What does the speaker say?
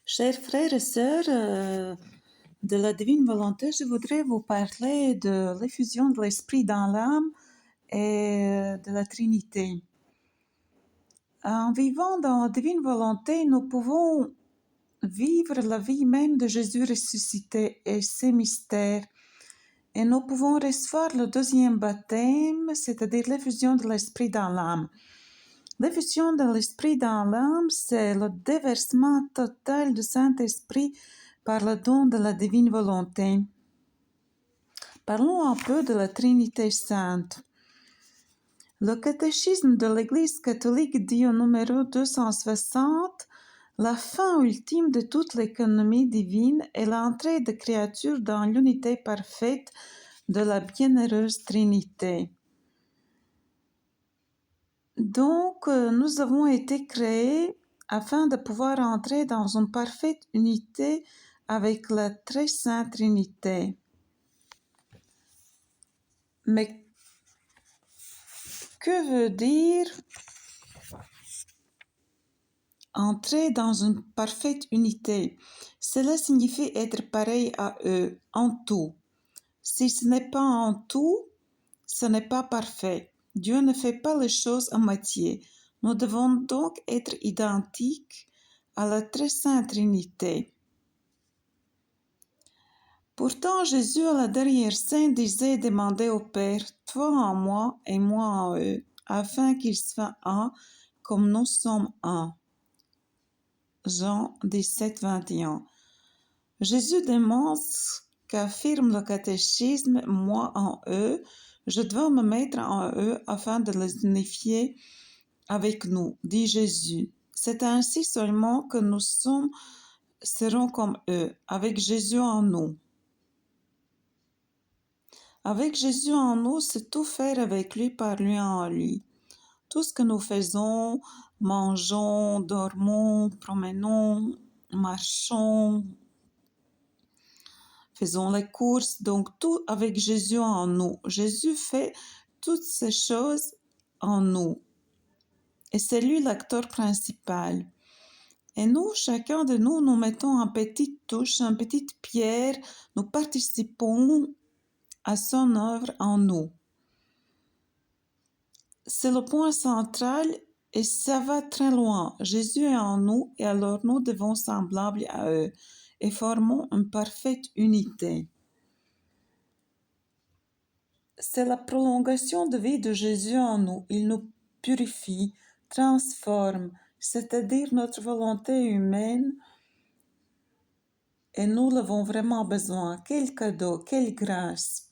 Chers frères et sœurs de la divine volonté, je voudrais vous parler de l'effusion de l'Esprit dans l'âme et de la Trinité. En vivant dans la divine volonté, nous pouvons vivre la vie même de Jésus ressuscité et ses mystères. Et nous pouvons recevoir le deuxième baptême, c'est-à-dire l'effusion de l'Esprit dans l'âme. L'effusion de l'Esprit dans l'âme, c'est le déversement total du Saint-Esprit par le don de la divine volonté. Parlons un peu de la Trinité sainte. Le catéchisme de l'Église catholique dit au numéro 260 « La fin ultime de toute l'économie divine est l'entrée des créatures dans l'unité parfaite de la bienheureuse Trinité. » Donc, nous avons été créés afin de pouvoir entrer dans une parfaite unité avec la très sainte Trinité. Mais que veut dire entrer dans une parfaite unité? Cela signifie être pareil à eux, en tout. Si ce n'est pas en tout, ce n'est pas parfait. Dieu ne fait pas les choses à moitié. Nous devons donc être identiques à la très sainte Trinité. Pourtant, Jésus, à la dernière scène, disait demander au Père, toi en moi et moi en eux, afin qu'ils soient un, comme nous sommes un. Jean 17, 21. Jésus démontre qu'affirme le catéchisme, moi en eux, je dois me mettre en eux afin de les unifier avec nous, dit Jésus. C'est ainsi seulement que nous serons comme eux, avec Jésus en nous. Avec Jésus en nous, c'est tout faire avec lui, par lui, en lui. Tout ce que nous faisons, mangeons, dormons, promenons, marchons, faisons les courses, donc tout avec Jésus en nous. Jésus fait toutes ces choses en nous. Et c'est lui l'acteur principal. Et nous, chacun de nous, nous mettons une petite touche, une petite pierre, nous participons à son œuvre en nous. C'est le point central et ça va très loin. Jésus est en nous et alors nous devons semblables à eux et formons une parfaite unité. C'est la prolongation de vie de Jésus en nous. Il nous purifie, transforme, c'est-à-dire notre volonté humaine, et nous l'avons vraiment besoin. Quel cadeau, quelle grâce!